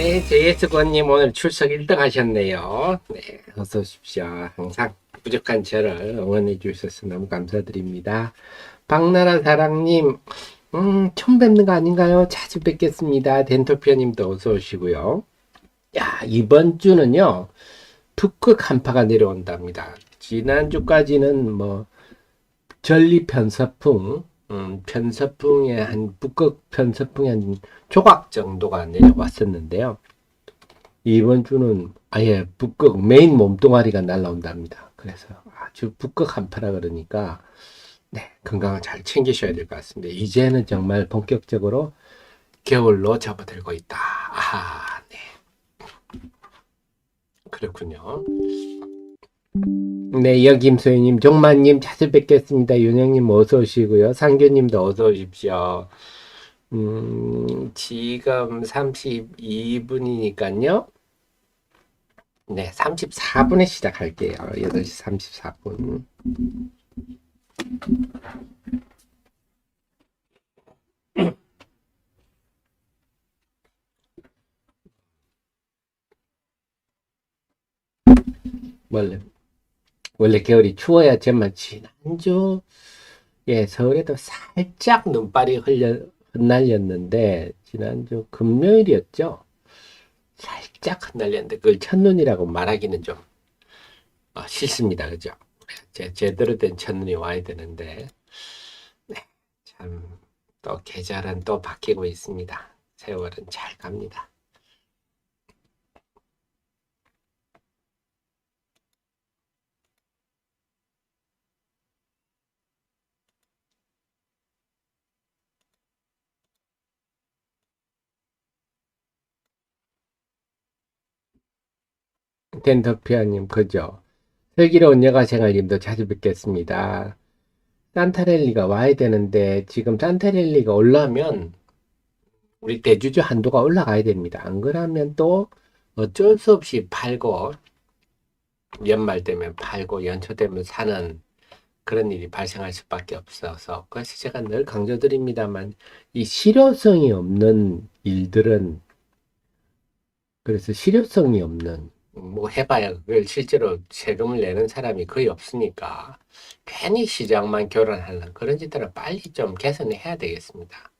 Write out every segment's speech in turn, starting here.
네, JS권님 오늘 출석 1등 하셨네요. 네, 어서 오십시오. 항상 부족한 저를 응원해 주셔서 너무 감사드립니다. 박나라 사랑님, 처음 뵙는 거 아닌가요? 자주 뵙겠습니다. 덴토피아님도 어서 오시고요. 야, 이번 주는요, 북극 한파가 내려온답니다. 지난주까지는 뭐, 전리 편서풍, 편서풍의 북극 편서풍의 한 조각 정도가 내려왔었는데요. 이번 주는 아예 북극 메인 몸뚱아리가 날라온답니다. 그래서 아주 북극 한파라 그러니까 네, 건강을 잘 챙기셔야 될 것 같습니다. 이제는 정말 본격적으로 겨울로 접어들고 있다. 아, 네. 그렇군요. 네, 여김소희님, 종만님 자주 뵙겠습니다. 윤영님 어서 오시고요. 상규님도 어서 오십시오. 지금 32분이니까요. 네, 34분에 시작할게요. 8시 34분. 원래 겨울이 추워야지만 지난주 서울에도 살짝 눈발이 흩날렸는데 지난주 금요일이었죠. 살짝 흩날렸는데 그걸 첫눈이라고 말하기는 좀 싫습니다. 그죠? 제대로 된 첫눈이 와야 되는데 네, 참 또 계절은 또 바뀌고 있습니다. 세월은 잘 갑니다. 덴터피아님, 그죠? 슬기로운 여가생활님도 자주 뵙겠습니다. 산타랠리가 와야 되는데 지금 산타랠리가 올라오면 우리 대주주 한도가 올라가야 됩니다. 안 그러면 또 어쩔 수 없이 팔고 연말 되면 팔고 연초 되면 사는 그런 일이 발생할 수밖에 없어서 그래서 제가 늘 강조드립니다만 이 실효성이 없는 일들은 그래서 실효성이 없는 뭐 해봐야 그걸 실제로 세금을 내는 사람이 거의 없으니까 괜히 시장만 교란하는 그런 짓들은 빨리 좀 개선해야 되겠습니다.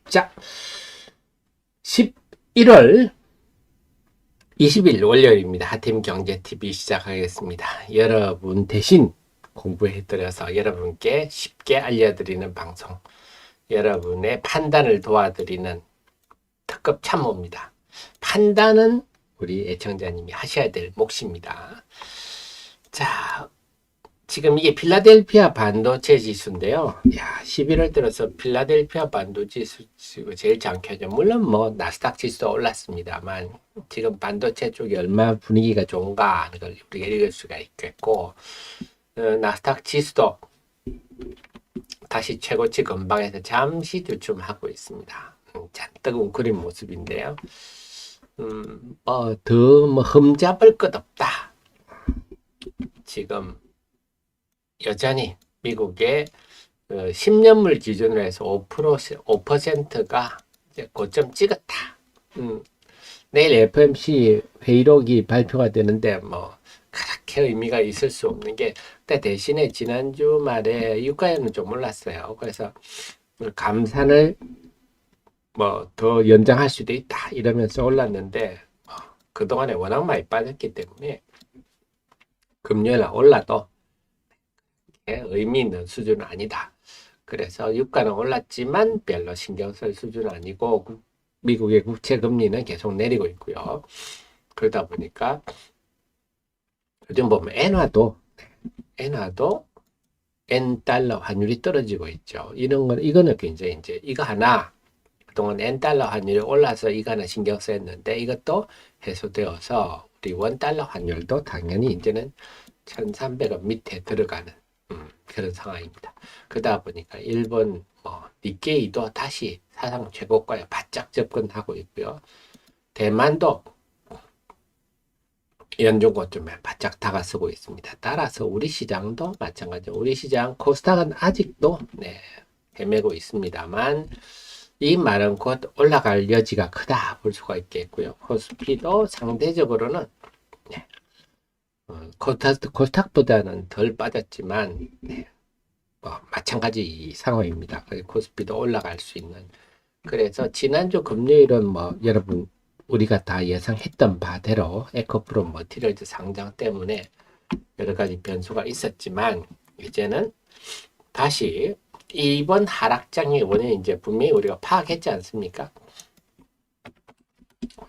자, 11월 20일 월요일입니다. 하팀 경제TV 시작하겠습니다. 여러분 대신 공부해드려서 여러분께 쉽게 알려드리는 방송, 여러분의 판단을 도와드리는 특급 참모입니다. 판단은 우리 애청자님이 하셔야 될 몫입니다. 자, 지금 이게 필라델피아 반도체 지수인데요. 야, 11월 들어서 필라델피아 반도체 지수가 제일 장켜죠. 물론 뭐 나스닥 지수도 올랐습니다만 지금 반도체 쪽이 얼마나 분위기가 좋은가 하는 걸 우리가 읽을 수가 있겠고 나스닥 지수도 다시 최고치 근방에서 잠시 주춤하고 있습니다. 잔뜩 웅크린 모습인데요. 더 뭐 흠잡을 것 없다. 지금 여전히 미국의 10년물 기준으로 해서 5%가 이제 고점 찍었다. 내일 FOMC 회의록이 발표가 되는데 뭐 그렇게 의미가 있을 수 없는 게 근데 대신에 지난주 말에 유가율은 좀 올랐어요. 그래서 감산을 뭐 더 연장할 수도 있다 이러면서 올랐는데 그동안에 워낙 많이 빠졌기 때문에 금요일 날 올라도 의미 있는 수준은 아니다. 그래서 유가는 올랐지만 별로 신경 쓸 수준은 아니고 미국의 국채 금리는 계속 내리고 있고요. 그러다 보니까 요즘 보면 엔화도 엔 달러 환율이 떨어지고 있죠. 이거는 굉장히 이제 이거 하나 그동안 엔 달러 환율이 올라서 이거 하나 신경 쓰였는데 이것도 해소되어서 우리 원 달러 환율도 당연히 이제는 1,300원 밑에 들어가는 그런 상황입니다. 그러다 보니까 일본 니케이도 다시 사상 최고가에 바짝 접근하고 있고요. 대만도 연중 고점에 바짝 다가서고 있습니다. 따라서 우리 시장도 마찬가지로 우리 시장 코스닥은 아직도 헤매고 있습니다만 이 말은 곧 올라갈 여지가 크다 볼 수가 있겠고요. 코스피도 상대적으로는 네, 코스닥보다는 덜 빠졌지만 네, 마찬가지 상황입니다. 코스피도 올라갈 수 있는. 그래서 지난주 금요일은 뭐 여러분 우리가 다 예상했던 바대로 에코프로 머티리얼즈 상장 때문에 여러 가지 변수가 있었지만 이제는 다시 이번 하락장의 원인 이제 분명히 우리가 파악했지 않습니까?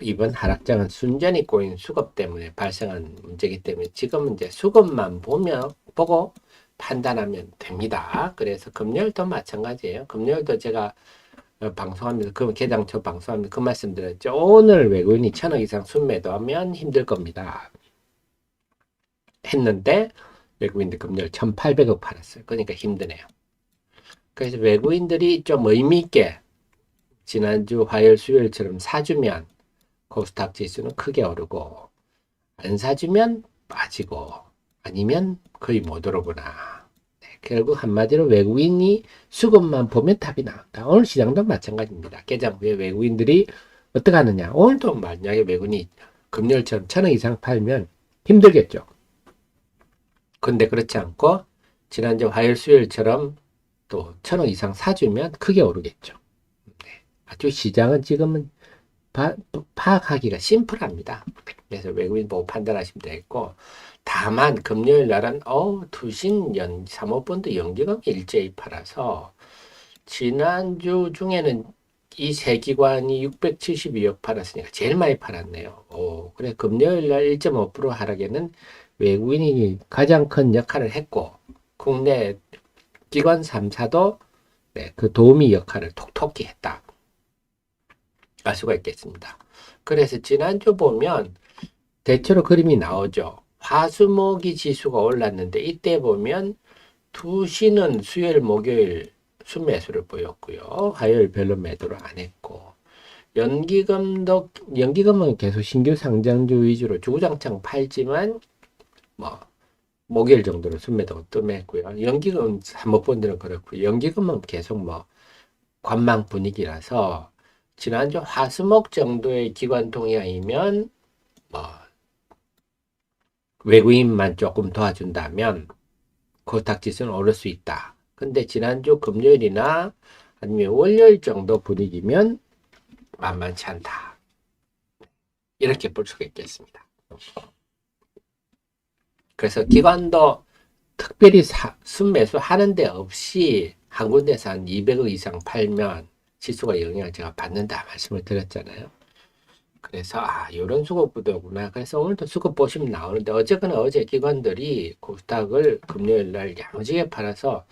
이번 하락장은 순전히 꼬인 수급 때문에 발생한 문제이기 때문에 지금은 이제 수급만 보고 판단하면 됩니다. 그래서 금요일도 마찬가지예요. 금요일도 제가 방송하면서 그 개장 초 방송하면서 그 말씀 드렸죠. 오늘 외국인이 1,000억 이상 순매도하면 힘들 겁니다. 했는데 외국인들 금요일 1,800억 팔았어요. 그러니까 힘드네요. 그래서 외국인들이 좀 의미 있게 지난주 화요일 수요일처럼 사주면 코스닥 지수는 크게 오르고 안 사주면 빠지고 아니면 거의 못 오르구나. 네, 결국 한마디로 외국인이 수급만 보면 답이 나온다. 오늘 시장도 마찬가지입니다. 개장 후에 외국인들이 어떻게 하느냐. 오늘도 만약에 외국인이 금요일처럼 1,000억 이상 팔면 힘들겠죠. 근데 그렇지 않고 지난주 화요일 수요일처럼 또 1,000억 이상 사주면 크게 오르겠죠. 네, 아주 시장은 지금은 파악하기가 심플합니다. 그래서 외국인 보고 판단하시면 되겠고, 다만 금요일 날은 투신 사모펀드 연기금 일제히 팔아서 지난주 중에는 이 세 기관이 672억 팔았으니까 제일 많이 팔았네요. 그래 금요일 날 1.5% 하락에는 외국인이 가장 큰 역할을 했고 국내 기관 3사도 네, 그 도우미 역할을 톡톡히 했다. 알 수가 있겠습니다. 그래서 지난주 보면 대체로 그림이 나오죠. 화수목이 지수가 올랐는데 이때 보면 투시는 수요일 목요일 순매수를 보였고요. 화요일 별로 매도를 안 했고 연기금은 계속 신규 상장주 위주로 주구장창 팔지만 뭐 목요일 정도로 순매도가 뜸했고요. 연기금 사모펀드는 그렇고 연기금은 계속 뭐 관망 분위기라서 지난주 화수목 정도의 기관 동향이면 뭐 외국인만 조금 도와준다면 코스닥 지수는 오를 수 있다. 근데 지난주 금요일이나 아니면 월요일 정도 분위기면 만만치 않다. 이렇게 볼 수가 있겠습니다. 그래서 기관도 특별히 순매수 하는 데 없이 한 군데서 한 200억 이상 팔면 지수가 영향을 제가 받는다 말씀을 드렸잖아요. 그래서 이런 수급 구도구나. 그래서 오늘도 수급 보시면 나오는데 어쨌거나 어제 기관들이 코스닥을 금요일 날 야무지게 팔아서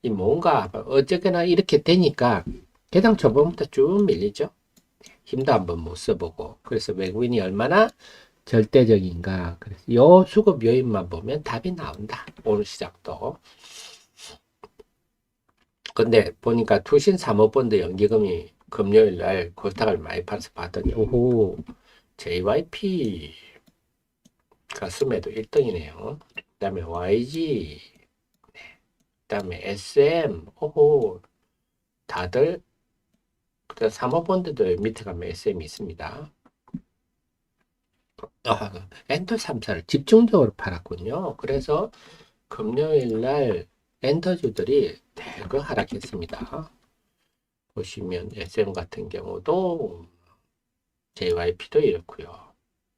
이 뭔가 어쨌거나 이렇게 되니까 개당 초반부터 쭉 밀리죠. 힘도 한번 못 써보고 그래서 외국인이 얼마나 절대적인가. 그래서 요 수급 요인만 보면 답이 나온다. 오늘 시작도. 근데 보니까 투신 사모펀드 연기금이 금요일 날 코스닥을 많이 팔아서 봤더니 오호 JYP 가슴에도 1등이네요. 그 다음에 YG 네. 그 다음에 SM 오호 다들 그다음 사모펀드도 밑에 가면 SM이 있습니다. 엔터 3사를 집중적으로 팔았군요. 그래서 금요일 날 엔터주들이 대거 하락했습니다. 보시면 SM 같은 경우도 JYP도 이렇고요.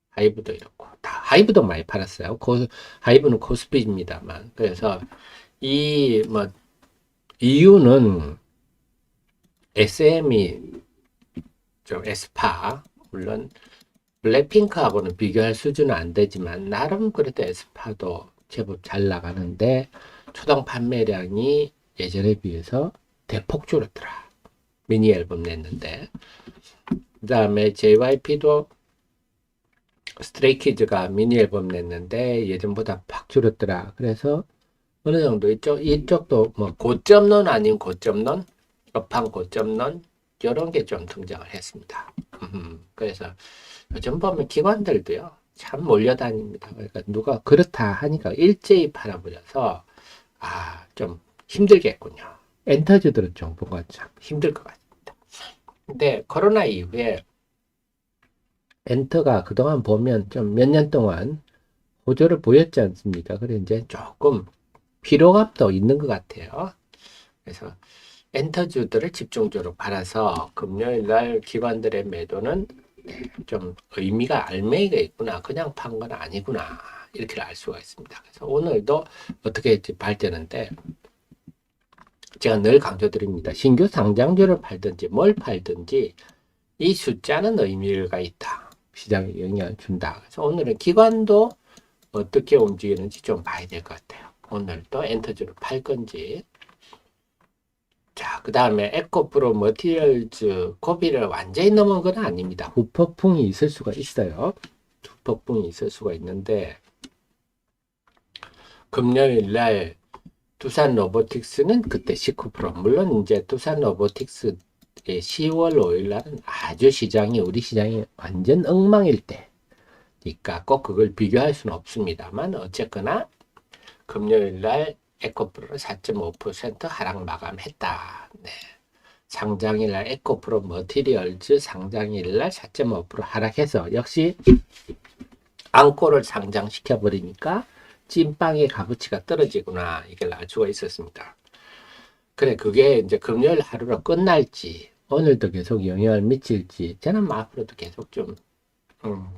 하이브도 이렇고 다 하이브도 많이 팔았어요. 하이브는 코스피입니다만 그래서 이 뭐 이유는 SM이 좀 에스파 물론 블랙핑크하고는 비교할 수준은 안 되지만 나름 그래도 에스파도 제법 잘 나가는데 초당 판매량이 예전에 비해서 대폭 줄었더라. 미니 앨범 냈는데 그 다음에 JYP도 스트레이키즈가 미니 앨범 냈는데 예전보다 팍 줄었더라. 그래서 어느 정도 이쪽도 뭐 고점론 아닌 고점론, 업황 고점론 이런 게 좀 등장을 했습니다. 그래서 요즘 보면 기관들도요 참 몰려다닙니다. 그러니까 누가 그렇다 하니까 일제히 팔아버려서 좀 힘들겠군요. 엔터주들은 좀 보고 참 힘들 것 같습니다. 근데 코로나 이후에 엔터가 그동안 보면 좀 몇 년 동안 호조를 보였지 않습니까? 그래 이제 조금 피로감도 있는 것 같아요. 그래서 엔터주들을 집중적으로 팔아서 금요일 날 기관들의 매도는 좀 의미가 알맹이가 있구나. 그냥 판 건 아니구나. 이렇게 알 수가 있습니다. 그래서 오늘도 어떻게 발되는데 제가 늘 강조드립니다. 신규 상장주를 팔든지 뭘 팔든지 이 숫자는 의미가 있다. 시장에 영향을 준다. 그래서 오늘은 기관도 어떻게 움직이는지 좀 봐야 될 것 같아요. 오늘도 엔터주를 팔 건지. 자, 그 다음에 에코프로 머티리얼즈 고비를 완전히 넘은 건 아닙니다. 후폭풍이 있을 수가 있어요. 후폭풍이 있을 수가 있는데 금요일 날 두산 로보틱스는 그때 19%. 물론 이제 두산 로보틱스의 10월 5일 날은 아주 시장이 우리 시장이 완전 엉망일 때니까 꼭 그걸 비교할 수는 없습니다만 어쨌거나 금요일 날 에코프로는 4.5% 하락 마감했다. 네. 상장일 날 에코프로 머티리얼즈 상장일 날 4.5% 하락해서 역시 앙코를 상장시켜 버리니까 찐빵의 값어치가 떨어지구나 이걸 알 수가 있었습니다. 그래 그게 이제 금요일 하루로 끝날지 오늘도 계속 영향을 미칠지 저는 앞으로도 계속 좀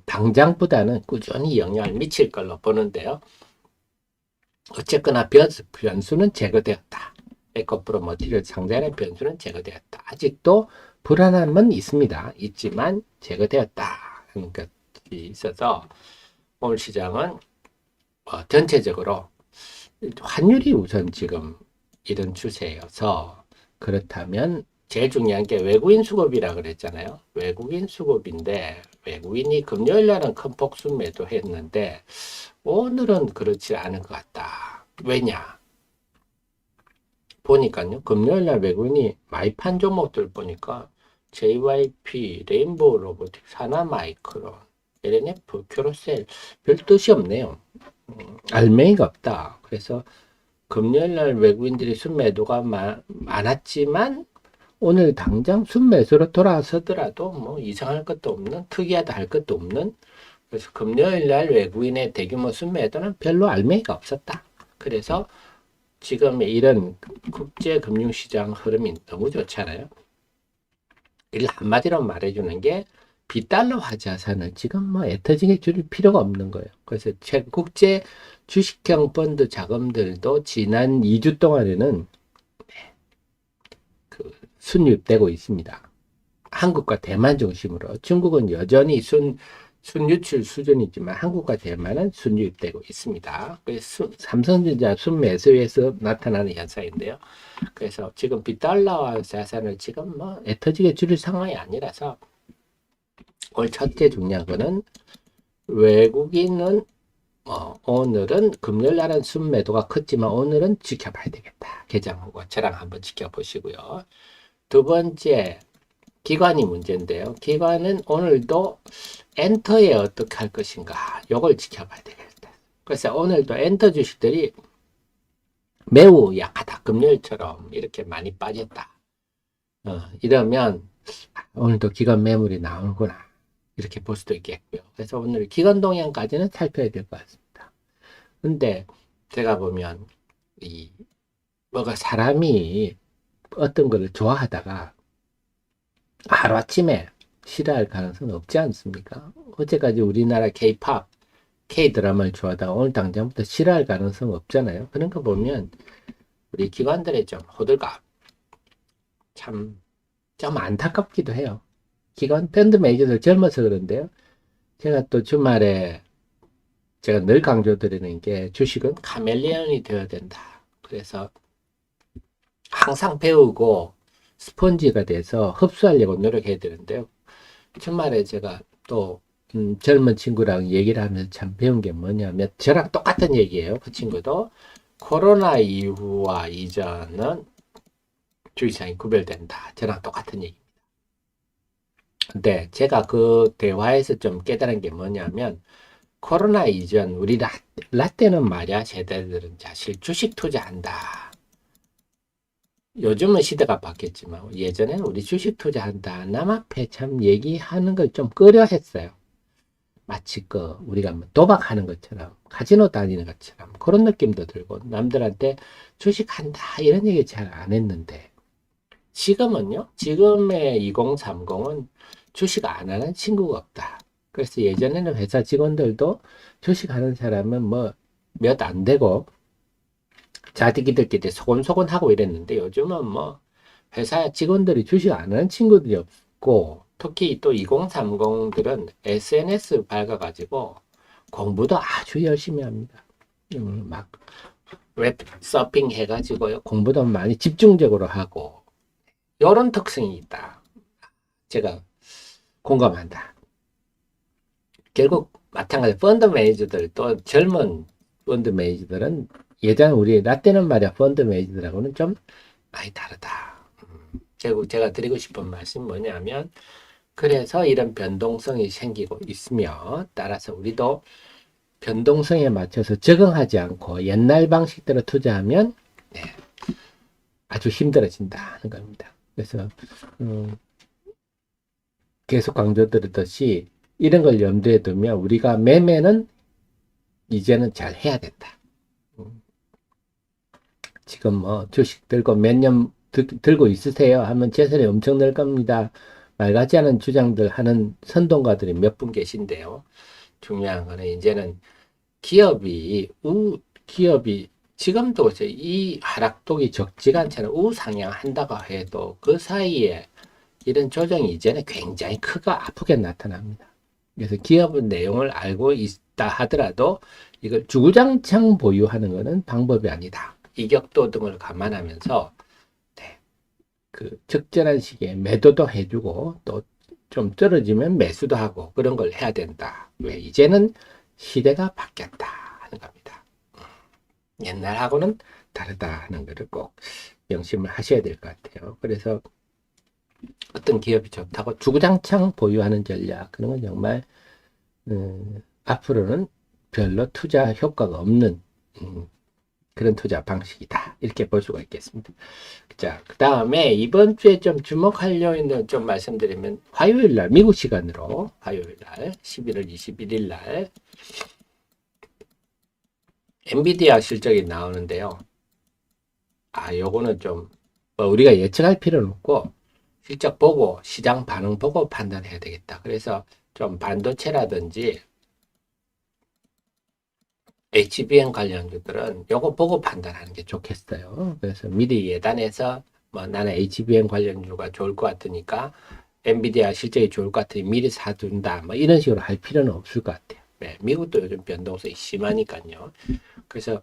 당장보다는 꾸준히 영향을 미칠 걸로 보는데요. 어쨌거나 변수는 제거되었다. 에코프로 머티리얼 상장의 변수는 제거되었다. 아직도 불안함은 있지만 제거되었다 하는 것이 있어서 오늘 시장은 전체적으로 환율이 우선 지금 이런 추세여서 그렇다면 제일 중요한 게 외국인 수급이라 그랬잖아요. 외국인 수급인데 외국인이 금요일 날은 큰 폭수 매도했는데 오늘은 그렇지 않은 것 같다. 왜냐? 보니까요. 금요일 날 외국인이 많이 판 종목들 보니까 JYP, 레인보우 로보틱, 사나마이크론, LNF, 큐로셀 별 뜻이 없네요. 알맹이가 없다. 그래서 금요일 날 외국인들이 순매도가 많았지만 오늘 당장 순매수로 돌아서더라도 뭐 이상할 것도 없는 특이하다 할 것도 없는 그래서 금요일 날 외국인의 대규모 순매도는 별로 알맹이가 없었다. 그래서 지금 이런 국제 금융시장 흐름이 너무 좋잖아요. 이를 한마디로 말해주는 게 비달러화 자산을 지금 뭐 애터지게 줄일 필요가 없는 거예요. 그래서 국제 주식형 펀드 자금들도 지난 2주 동안에는 그 순유입되고 있습니다. 한국과 대만 중심으로 중국은 여전히 순유출 수준이지만 한국과 대만은 순유입되고 있습니다. 그래서 삼성전자 순매수에서 나타나는 현상인데요. 그래서 지금 비달러화 자산을 지금 뭐 애터지게 줄일 상황이 아니라서 오늘 첫째 중요한 거는 외국인은 오늘은 금요일 날은 순매도가 컸지만 오늘은 지켜봐야 되겠다. 개장 후고 저랑 한번 지켜보시고요. 두 번째 기관이 문제인데요. 기관은 오늘도 엔터에 어떻게 할 것인가 이걸 지켜봐야 되겠다. 그래서 오늘도 엔터 주식들이 매우 약하다. 금요일처럼 이렇게 많이 빠졌다. 이러면 오늘도 기관 매물이 나오는구나. 이렇게 볼 수도 있겠고요. 그래서 오늘 기관 동향까지는 살펴야 될 것 같습니다. 근데 제가 보면 뭐가 사람이 어떤 거를 좋아하다가 하루아침에 싫어할 가능성은 없지 않습니까? 어제까지 우리나라 K-팝, K-드라마를 좋아하다가 오늘 당장부터 싫어할 가능성은 없잖아요. 그런 거 보면 우리 기관들의 좀 호들갑 좀 안타깝기도 해요. 기관 밴드 매니저들 젊어서 그런데요. 제가 또 주말에 제가 늘 강조드리는 게 주식은 카멜레온이 되어야 된다. 그래서 항상 배우고 스펀지가 돼서 흡수하려고 노력해야 되는데요. 주말에 제가 또 젊은 친구랑 얘기를 하면서 참 배운 게 뭐냐면 저랑 똑같은 얘기예요. 그 친구도 코로나 이후와 이전은 주식시장이 구별된다. 저랑 똑같은 얘기입니다. 근데 제가 그 대화에서 좀 깨달은 게 뭐냐면 코로나 이전 우리 라떼는 말이야 세대들은 사실 주식 투자한다. 요즘은 시대가 바뀌었지만 예전에는 우리 주식 투자한다 남 앞에 참 얘기하는 걸 좀 꺼려 했어요. 마치 우리가 뭐 도박하는 것처럼 카지노 다니는 것처럼 그런 느낌도 들고 남들한테 주식한다 이런 얘기 잘 안 했는데 지금은요. 지금의 2030은 주식 안 하는 친구가 없다. 그래서 예전에는 회사 직원들도 주식하는 사람은 뭐 몇 안 되고 자기들끼리 소곤소곤 하고 이랬는데 요즘은 뭐 회사 직원들이 주식 안 하는 친구들이 없고 특히 또 2030들은 SNS 밝아가지고 공부도 아주 열심히 합니다. 막 웹 서핑 해가지고요. 공부도 많이 집중적으로 하고 이런 특성이 있다. 제가 공감한다. 결국 마찬가지 펀드 매니저들 또 젊은 펀드 매니저들은 예전 우리 라떼는 말이야 펀드 매니저들하고는 좀 많이 다르다. 결국 제가 드리고 싶은 말씀이 뭐냐면 그래서 이런 변동성이 생기고 있으며 따라서 우리도 변동성에 맞춰서 적응하지 않고 옛날 방식대로 투자하면 네, 아주 힘들어진다는 겁니다. 그래서 계속 강조드렸듯이 이런 걸 염두에 두면 우리가 매매는 이제는 잘 해야 된다. 지금 뭐 주식 들고 몇 년 들고 있으세요 하면 재산이 엄청 늘 겁니다. 말 같지 않은 주장들 하는 선동가들이 몇 분 계신데요. 중요한 거는 이제는 기업이 지금도 이 하락폭이 적지가 않잖아요. 우상향한다고 해도 그 사이에 이런 조정이 이제는 굉장히 크고 아프게 나타납니다. 그래서 기업은 내용을 알고 있다 하더라도 이걸 주구장창 보유하는 것은 방법이 아니다. 이격도 등을 감안하면서 네, 그 적절한 시기에 매도도 해주고 또 좀 떨어지면 매수도 하고 그런 걸 해야 된다. 왜? 이제는 시대가 바뀌었다 하는 겁니다. 옛날하고는 다르다 하는 것을 꼭 명심을 하셔야 될 것 같아요. 그래서 어떤 기업이 좋다고 주구장창 보유하는 전략 그런 건 정말 앞으로는 별로 투자 효과가 없는 그런 투자 방식이다. 이렇게 볼 수가 있겠습니다. 자, 그 다음에 이번 주에 좀 주목하려 있는 좀 말씀드리면 화요일 날 미국 시간으로 화요일 날 11월 21일 날 엔비디아 실적이 나오는데요. 요거는 좀 우리가 예측할 필요는 없고 실적 보고 시장 반응 보고 판단해야 되겠다. 그래서 좀 반도체라든지 HBM 관련주들은 요거 보고 판단하는 게 좋겠어요. 그래서 미리 예단해서 뭐 나는 HBM 관련주가 좋을 것 같으니까 엔비디아 실적이 좋을 것 같으니 미리 사둔다. 뭐 이런 식으로 할 필요는 없을 것 같아요. 네, 미국도 요즘 변동성이 심하니까요. 그래서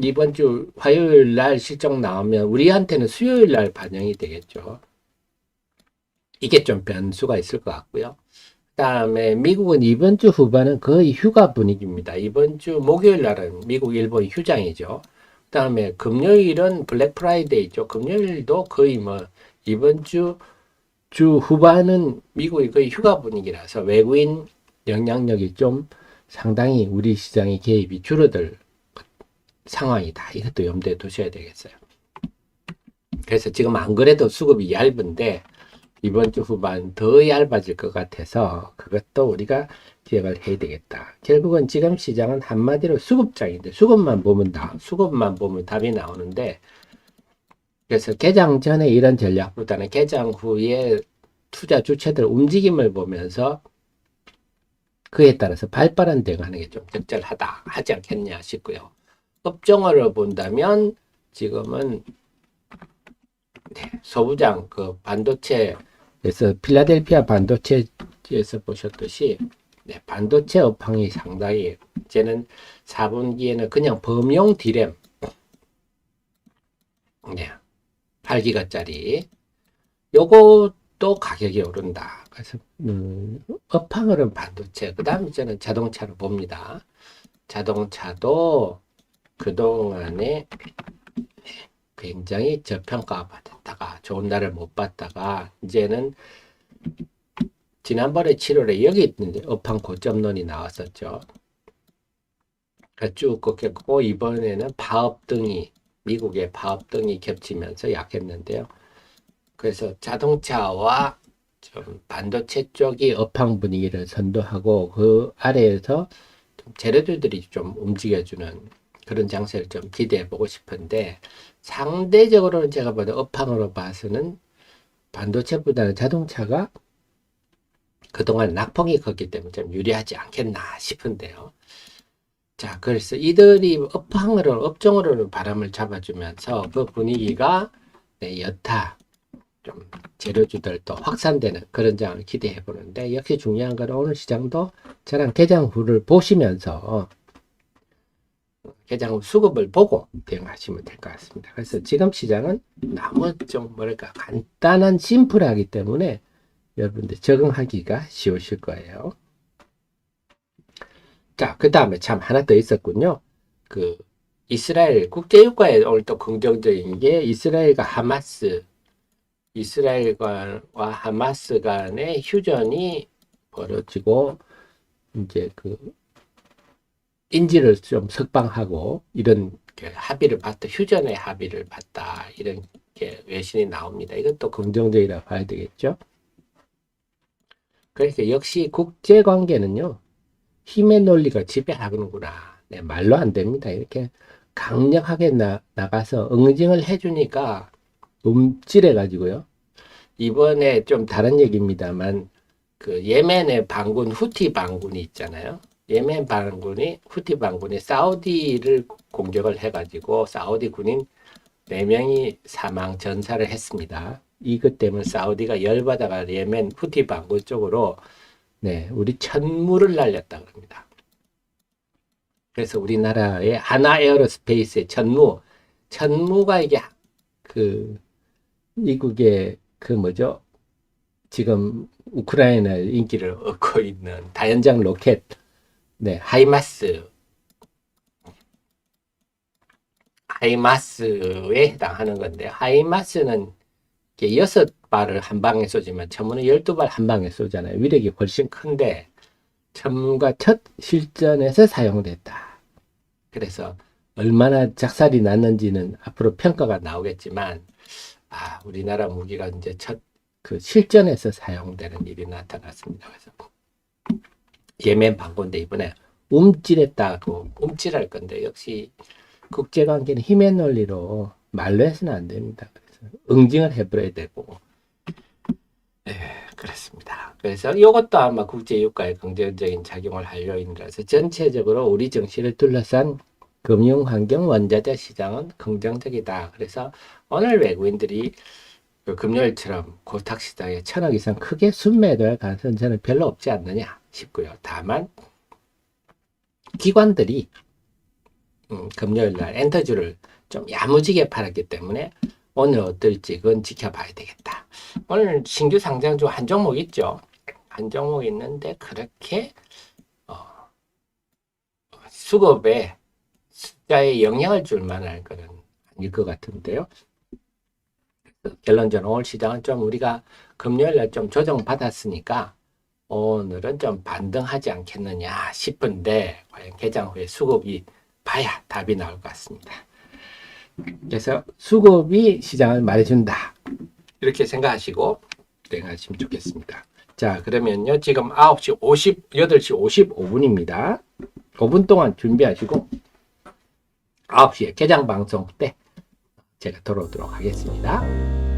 이번 주 화요일 날 실적 나오면 우리한테는 수요일 날 반영이 되겠죠. 이게 좀 변수가 있을 것 같고요. 그다음에 미국은 이번 주 후반은 거의 휴가 분위기입니다. 이번 주 목요일 날은 미국, 일본 휴장이죠. 그다음에 금요일은 블랙 프라이데이죠. 금요일도 거의 뭐 이번 주 후반은 미국이 거의 휴가 분위기라서 외국인 영향력이 좀 상당히 우리 시장의 개입이 줄어들 상황이다. 이것도 염두에 두셔야 되겠어요. 그래서 지금 안 그래도 수급이 얇은데 이번 주 후반 더 얇아질 것 같아서 그것도 우리가 기억을 해야 되겠다. 결국은 지금 시장은 한마디로 수급장인데 수급만 보면 답이 나오는데 그래서 개장 전에 이런 전략보다는 개장 후에 투자 주체들 움직임을 보면서 그에 따라서 발빠른 대응하는 게 좀 적절하다 하지 않겠냐 싶고요. 업종으로 본다면 지금은 소부장 그 반도체에서 필라델피아 반도체에서 보셨듯이 반도체 업황이 상당히 이제는 4분기에는 그냥 범용 디램 8기가짜리 요것도 가격이 오른다. 그래서 업황으로는 반도체 그 다음 이제는 자동차로 봅니다. 자동차도 그동안에 굉장히 저평가받았다가 좋은 날을 못 봤다가 이제는 지난번에 7월에 여기 있는데 업황 고점론이 나왔었죠. 쭉 꺾였고 이번에는 파업 등이 미국의 파업 등이 겹치면서 약했는데요. 그래서 자동차와 좀 반도체 쪽이 업황 분위기를 선도하고 그 아래에서 좀 재료주들이 좀 움직여주는 그런 장세를 좀 기대해 보고 싶은데 상대적으로는 제가 보다 업황으로 봐서는 반도체보다는 자동차가 그동안 낙폭이 컸기 때문에 좀 유리하지 않겠나 싶은데요. 자, 그래서 이들이 업종으로는 바람을 잡아주면서 그 분위기가 네, 여타 좀 재료주들도 확산되는 그런 장을 기대해 보는데 역시 중요한 건 오늘 시장도 저랑 개장 후를 보시면서 개장 후 수급을 보고 대응하시면 될 것 같습니다. 그래서 지금 시장은 너무 좀 뭐랄까 간단한 심플하기 때문에 여러분들 적응하기가 쉬우실 거예요. 자, 그 다음에 참 하나 더 있었군요. 그 이스라엘 국제유가에 오늘 또 긍정적인 게 이스라엘과 하마스 간의 휴전이 벌어지고 이제 그 인질을 좀 석방하고 이런 합의를 봤다, 휴전의 합의를 봤다 이런 게 외신이 나옵니다. 이것도 긍정적이라 봐야 되겠죠. 그러니까 역시 국제 관계는요 힘의 논리가 지배하는구나. 네, 말로 안 됩니다. 이렇게 강력하게 나가서 응징을 해주니까 움찔해가지고요. 이번에 좀 다른 얘기입니다만 그 예멘의 반군 후티 반군이 있잖아요. 예멘 반군이 후티 반군이 사우디를 공격을 해가지고 사우디 군인 4명이 사망 전사를 했습니다. 이것 때문에 사우디가 열받아가 예멘 후티 반군 쪽으로 네, 우리 천무를 날렸다 그럽니다. 그래서 우리나라의 하나 에어로스페이스의 천무가 이게 그 미국의 그 뭐죠? 지금 우크라이나 인기를 얻고 있는 다연장 로켓, 네, 하이마스에 해당하는 건데, 하이마스는 6발을 한 방에 쏘지만 천무는 12발 한 방에 쏘잖아요. 위력이 훨씬 큰데, 천무가 첫 실전에서 사용됐다. 그래서 얼마나 작살이 났는지는 앞으로 평가가 나오겠지만, 우리나라 무기가 이제 첫 그 실전에서 사용되는 일이 나타났습니다. 그래서 예멘 반군대 이번에 움찔했다고 움찔할 건데 역시 국제관계는 힘의 논리로 말로 해서는 안 됩니다. 그래서 응징을 해버려야 되고 네, 그렇습니다. 그래서 이것도 아마 국제유가에 긍정적인 작용을 할 요인이라서 전체적으로 우리 증시를 둘러싼 금융환경 원자재 시장은 긍정적이다. 그래서 오늘 외국인들이 그 금요일처럼 고탁 시장에 1,000억 이상 크게 순매도할 가능성은 저는 별로 없지 않느냐 싶고요. 다만 기관들이 금요일날 엔터주를 좀 야무지게 팔았기 때문에 오늘 어떨지 그건 지켜봐야 되겠다. 오늘 신규 상장주 한 종목 있죠. 한 종목 있는데 그렇게 수급에 숫자에 영향을 줄 만한 것은 아닐 것 같은데요. 결론적으로 오늘 시장은 좀 우리가 금요일날 좀 조정받았으니까 오늘은 좀 반등하지 않겠느냐 싶은데 과연 개장 후에 수급이 봐야 답이 나올 것 같습니다. 그래서 수급이 시장을 말해준다 이렇게 생각하시고 진행하시면 좋겠습니다. 자, 그러면요 지금 8시 55분입니다 5분 동안 준비하시고 9시에 개장 방송 때 제가 돌아오도록 하겠습니다.